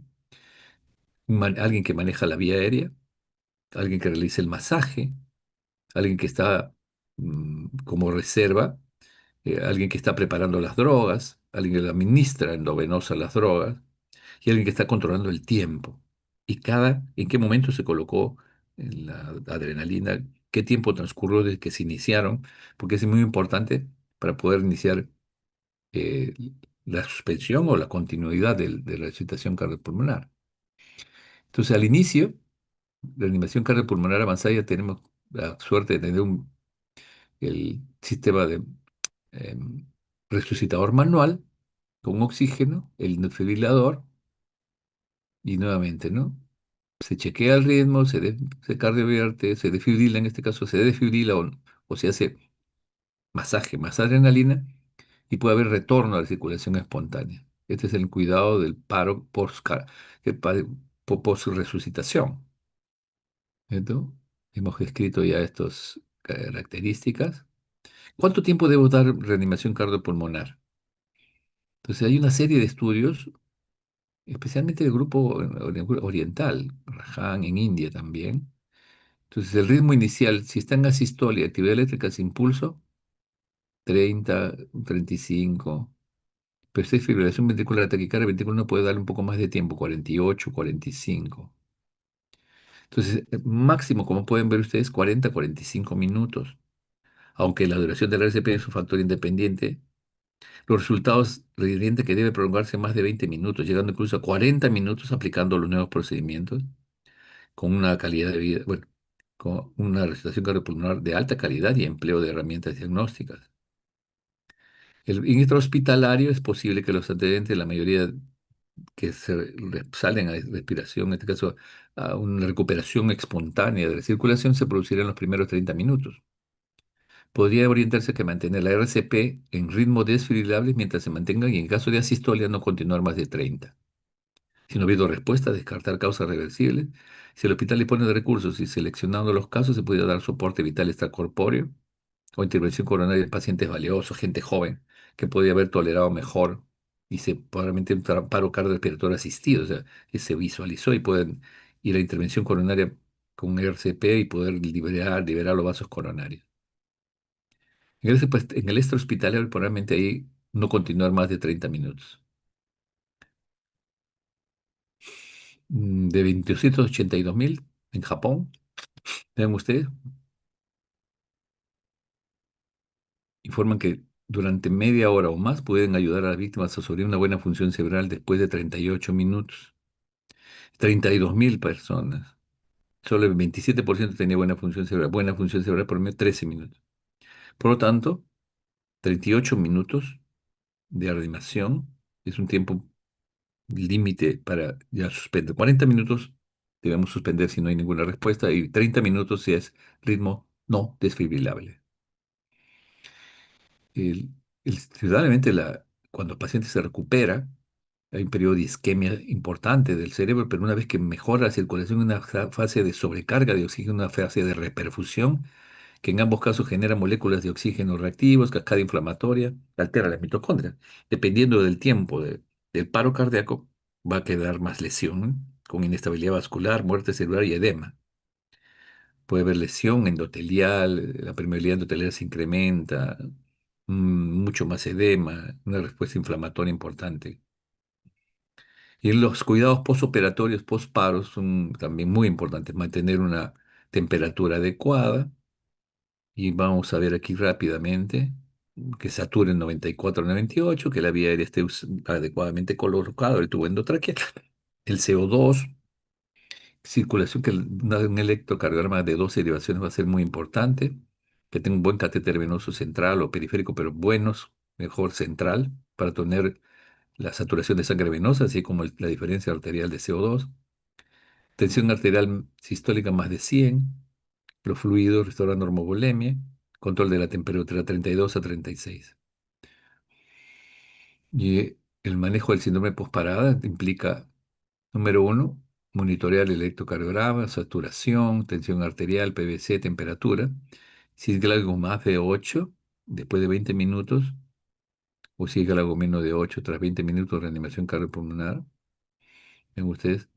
Alguien que maneja la vía aérea, alguien que realice el masaje, alguien que está como reserva, alguien que está preparando las drogas, alguien que le administra endovenosa las drogas y alguien que está controlando el tiempo. En qué momento se colocó la adrenalina, qué tiempo transcurrió desde que se iniciaron, porque es muy importante para poder iniciar eh, la suspensión o la continuidad de la excitación cardiopulmonar. Entonces, al inicio, la animación cardiopulmonar avanzada ya tenemos la suerte de tener el sistema de em, resucitador manual con oxígeno, el desfibrilador y nuevamente, ¿no? Se chequea el ritmo, se cardiovierte, se desfibrila, en este caso se desfibrila o se hace masaje más adrenalina y puede haber retorno a la circulación espontánea. Este es el cuidado del paro post-resucitación. ¿Cierto? Hemos escrito ya estas características. ¿Cuánto tiempo debo dar reanimación cardiopulmonar? Entonces hay una serie de estudios, especialmente del grupo oriental, Rajan en India también. Entonces el ritmo inicial, si está en asistolia, actividad eléctrica sin pulso, 30, 35. Pero si es fibrilación ventricular taquicardia ventricular uno puede darle un poco más de tiempo, 48, 45. Entonces, máximo, como pueden ver ustedes, 40, 45 minutos. Aunque la duración del RCP es un factor independiente, los resultados revienten que debe prolongarse más de 20 minutos, llegando incluso a 40 minutos aplicando los nuevos procedimientos, con una calidad de vida, bueno, con una resucitación cardiopulmonar de alta calidad y empleo de herramientas diagnósticas. El intrahospitalario es posible que los antecedentes, la mayoría que salen a respiración, en este caso a una recuperación espontánea de la circulación, se producirá en los primeros 30 minutos. Podría orientarse que mantener la RCP en ritmo desfibrilable mientras se mantenga y en caso de asistolia no continuar más de 30. Si no ha habido respuesta, descartar causas reversibles. Si el hospital dispone de recursos y seleccionando los casos, se puede dar soporte vital extracorpóreo o intervención coronaria en pacientes valiosos, gente joven que podría haber tolerado mejor y probablemente un paro cardiorrespiratorio asistido, o sea, que se visualizó y pueden ir a la intervención coronaria con RCP y poder liberar los vasos coronarios. En el extrahospitalario, probablemente ahí no continuar más de 30 minutos. De 282.000 en Japón, vean ustedes, informan que durante media hora o más pueden ayudar a las víctimas a sobrevivir una buena función cerebral después de 38 minutos. 32.000 personas. Solo el 27% tenía buena función cerebral por medio de 13 minutos. Por lo tanto, 38 minutos de reanimación es un tiempo límite para ya suspender. 40 minutos debemos suspender si no hay ninguna respuesta y 30 minutos si es ritmo no desfibrilable. El, Indudablemente, cuando el paciente se recupera, hay un periodo de isquemia importante del cerebro, pero una vez que mejora la circulación, una fase de sobrecarga de oxígeno, una fase de reperfusión, que en ambos casos genera moléculas de oxígeno reactivos, cascada inflamatoria, altera las mitocondrias. Dependiendo del tiempo del paro cardíaco, va a quedar más lesión, ¿no? Con inestabilidad vascular, muerte celular y edema. Puede haber lesión endotelial, la permeabilidad endotelial se incrementa, mucho más edema, una respuesta inflamatoria importante. Y los cuidados postoperatorios, postparos, son también muy importantes. Mantener una temperatura adecuada. Y vamos a ver aquí rápidamente que sature en 94-98, que la vía aérea esté adecuadamente colocada, el tubo endotraqueal. El CO2, circulación, un electrocardiograma de 12 derivaciones va a ser muy importante. Que tenga un buen catéter venoso central o periférico, pero buenos, mejor central, para tener la saturación de sangre venosa, así como la diferencia arterial de CO2, tensión arterial sistólica más de 100, los fluidos, restaurar normovolemia, control de la temperatura 32 a 36. Y el manejo del síndrome posparada implica, número uno, monitorear el electrocardiograma, saturación, tensión arterial, PVC, temperatura. Si es algo más de 8, después de 20 minutos, o si es algo menos de 8 tras 20 minutos de reanimación cardiopulmonar, en ustedes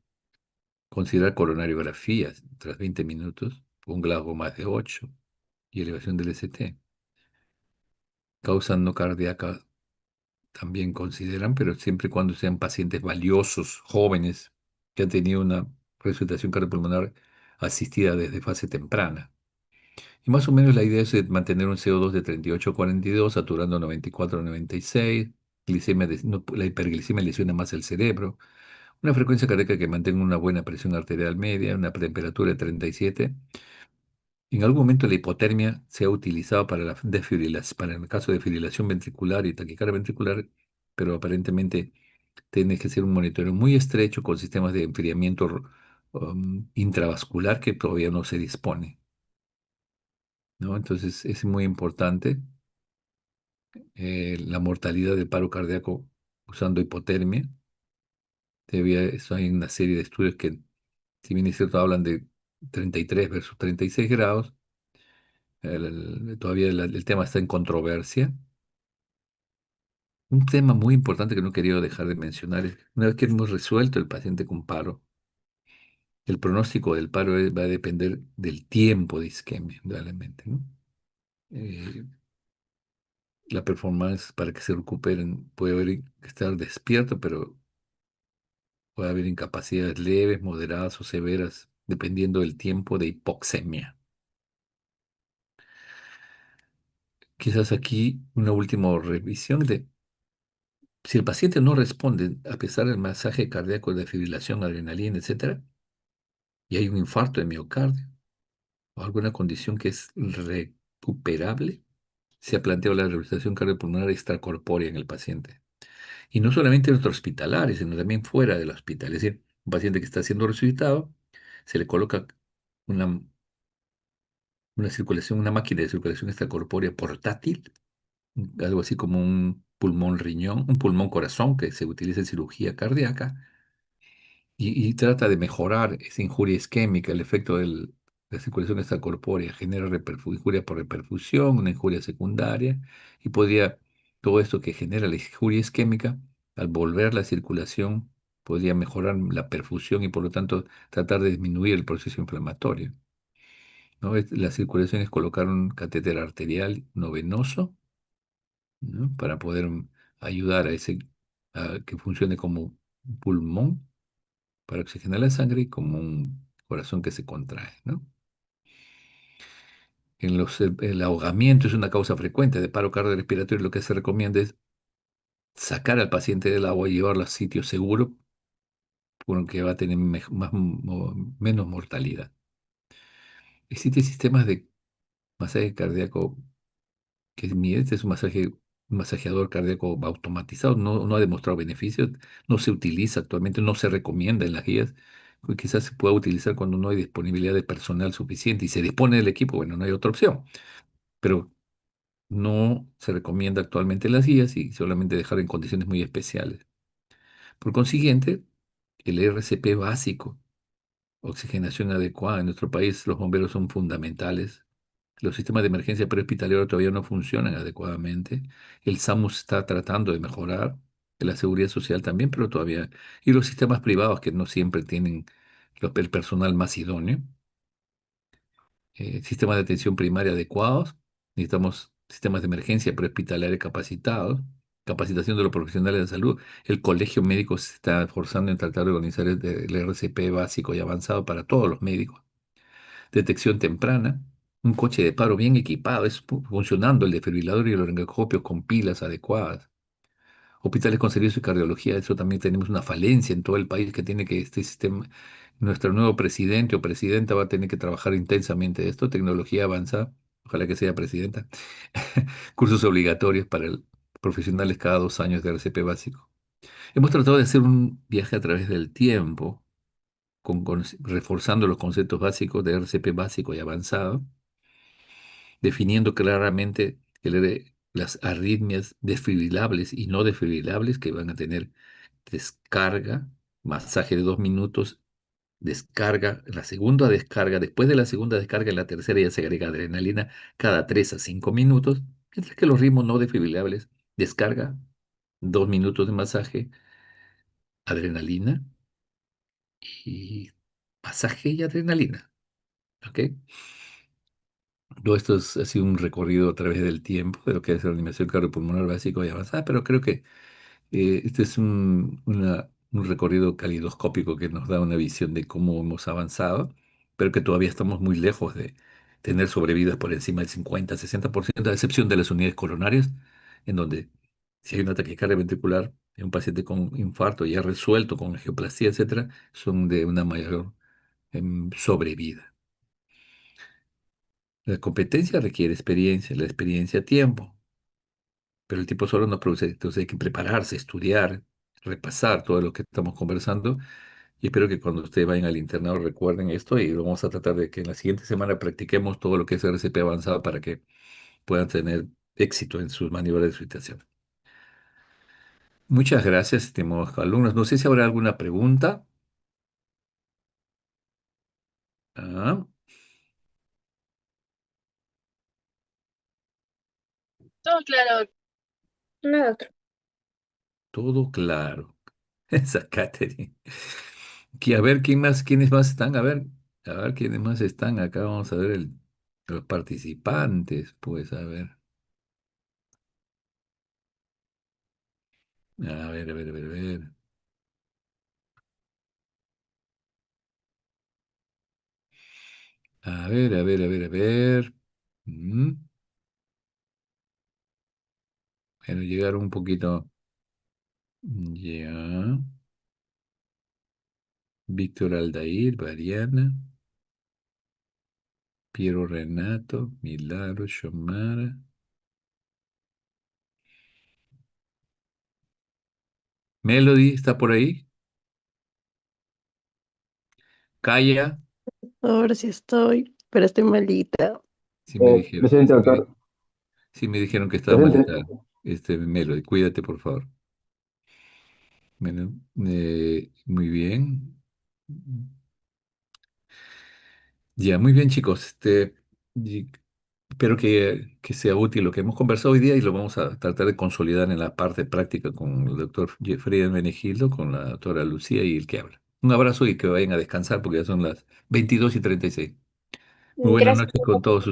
considerar coronariografías tras 20 minutos, un glago más de 8 y elevación del ST. Causa no cardíaca también consideran, pero siempre y cuando sean pacientes valiosos, jóvenes, que han tenido una resucitación cardiopulmonar asistida desde fase temprana. Y más o menos la idea es mantener un CO2 de 38 a 42, saturando 94 a 96, glicemia la hiperglicemia lesiona más el cerebro, una frecuencia cardíaca que mantenga una buena presión arterial media, una temperatura de 37. En algún momento la hipotermia se ha utilizado para para el caso de fibrilación ventricular y taquicardia ventricular, pero aparentemente tiene que ser un monitoreo muy estrecho con sistemas de enfriamiento intravascular que todavía no se dispone, ¿no? Entonces es muy importante la mortalidad del paro cardíaco usando hipotermia. Eso hay una serie de estudios que, si bien es cierto, hablan de 33 versus 36 grados. Todavía el tema está en controversia. Un tema muy importante que no he querido dejar de mencionar es, una vez que hemos resuelto el paciente con paro, el pronóstico del paro va a depender del tiempo de isquemia, indudablemente, ¿no? Eh, la performance para que se recuperen estar despierto, pero puede haber incapacidades leves, moderadas o severas, dependiendo del tiempo de hipoxemia. Quizás aquí una última revisión de si el paciente no responde a pesar del masaje cardíaco, de fibrilación, adrenalina, etcétera, y hay un infarto de miocardio o alguna condición que es recuperable, se ha planteado la rehabilitación cardiopulmonar extracorpórea en el paciente. Y no solamente extrahospitalares, sino también fuera del hospital. Es decir, un paciente que está siendo resucitado, se le coloca una, una circulación, una máquina de circulación extracorpórea portátil, algo así como un pulmón riñón, un pulmón corazón que se utiliza en cirugía cardíaca y trata de mejorar esa injuria isquémica, el efecto de la circulación extracorpórea genera injuria por reperfusión, una injuria secundaria, y podría, todo esto que genera la injuria isquémica, al volver la circulación, podría mejorar la perfusión y por lo tanto tratar de disminuir el proceso inflamatorio, ¿no? La circulación es colocar un catéter arterial no venoso, ¿no? Para poder ayudar a que funcione como un pulmón para oxigenar la sangre y como un corazón que se contrae, ¿no? El ahogamiento es una causa frecuente de paro cardiorrespiratorio. Lo que se recomienda es sacar al paciente del agua y llevarlo a sitio seguro, porque va a tener menos mortalidad. Existen sistemas de masaje cardíaco que este es un masajeador cardíaco automatizado, no ha demostrado beneficios, no se utiliza actualmente, no se recomienda en las guías, quizás se pueda utilizar cuando no hay disponibilidad de personal suficiente y se dispone del equipo, bueno, no hay otra opción, pero no se recomienda actualmente en las guías y solamente dejar en condiciones muy especiales. Por consiguiente, el RCP básico, oxigenación adecuada en nuestro país, los bomberos son fundamentales. Los sistemas de emergencia prehospitalaria todavía no funcionan adecuadamente. El SAMUS está tratando de mejorar, la seguridad social también, pero todavía. Y los sistemas privados que no siempre tienen el personal más idóneo. Sistemas de atención primaria adecuados. Necesitamos sistemas de emergencia prehospitalaria capacitados. Capacitación de los profesionales de salud. El colegio médico se está esforzando en tratar de organizar el RCP básico y avanzado para todos los médicos. Detección temprana, un coche de paro bien equipado, funcionando el desfibrilador y el laringoscopio con pilas adecuadas. Hospitales con servicio de cardiología, eso también tenemos una falencia en todo el país que tiene que este sistema, nuestro nuevo presidente o presidenta va a tener que trabajar intensamente esto, tecnología avanzada, ojalá que sea presidenta, cursos obligatorios para profesionales cada 2 años de RCP básico. Hemos tratado de hacer un viaje a través del tiempo, reforzando los conceptos básicos de RCP básico y avanzado, definiendo claramente las arritmias desfibrilables y no desfibrilables que van a tener descarga, masaje de 2 minutos, descarga, la segunda descarga, después de la segunda descarga, en la tercera ya se agrega adrenalina cada 3 a 5 minutos, mientras que los ritmos no desfibrilables, descarga, 2 minutos de masaje, adrenalina y masaje y adrenalina. ¿Ok? Todo esto ha sido un recorrido a través del tiempo de lo que es la animación cardiopulmonar básico y avanzada, pero creo que este es un recorrido calidoscópico que nos da una visión de cómo hemos avanzado, pero que todavía estamos muy lejos de tener sobrevidas por encima del 50-60%, a excepción de las unidades coronarias, en donde si hay una taquicardia ventricular en un paciente con infarto ya resuelto con angioplastía, etcétera, son de una mayor sobrevida. La competencia requiere experiencia, la experiencia tiempo, pero el tiempo solo no produce, entonces hay que prepararse, estudiar, repasar todo lo que estamos conversando y espero que cuando ustedes vayan al internado recuerden esto y vamos a tratar de que en la siguiente semana practiquemos todo lo que es RCP avanzado para que puedan tener éxito en sus maniobras de sustitución. Muchas gracias, estimados alumnos. No sé si habrá alguna pregunta. Ah, Todo claro. Nada otro. todo claro. Esa Catherine. A ver, quiénes más están? A ver quiénes más están. Acá vamos a ver los participantes. Pues a ver. A ver, a ver, a ver, a ver. A ver, a ver, a ver, a ver. Mm, Bueno, llegaron un poquito. Ya. Víctor Aldair, Mariana, Piero Renato, Milagro, Xiomara. Melody, ¿está por ahí? Calla, Ahora sí estoy, pero estoy malita. sí me dijeron. Presente, Sí doctor. sí me dijeron que estaba Presente. malita. Melody, cuídate, por favor. Bueno, muy bien. Ya, muy bien, chicos. Y espero que sea útil lo que hemos conversado hoy día y lo vamos a tratar de consolidar en la parte práctica con el doctor Jeffrey Menegildo, con la doctora Lucía y el que habla. Un abrazo y que vayan a descansar porque ya son las 22:36. Muy buenas Gracias. noches con todos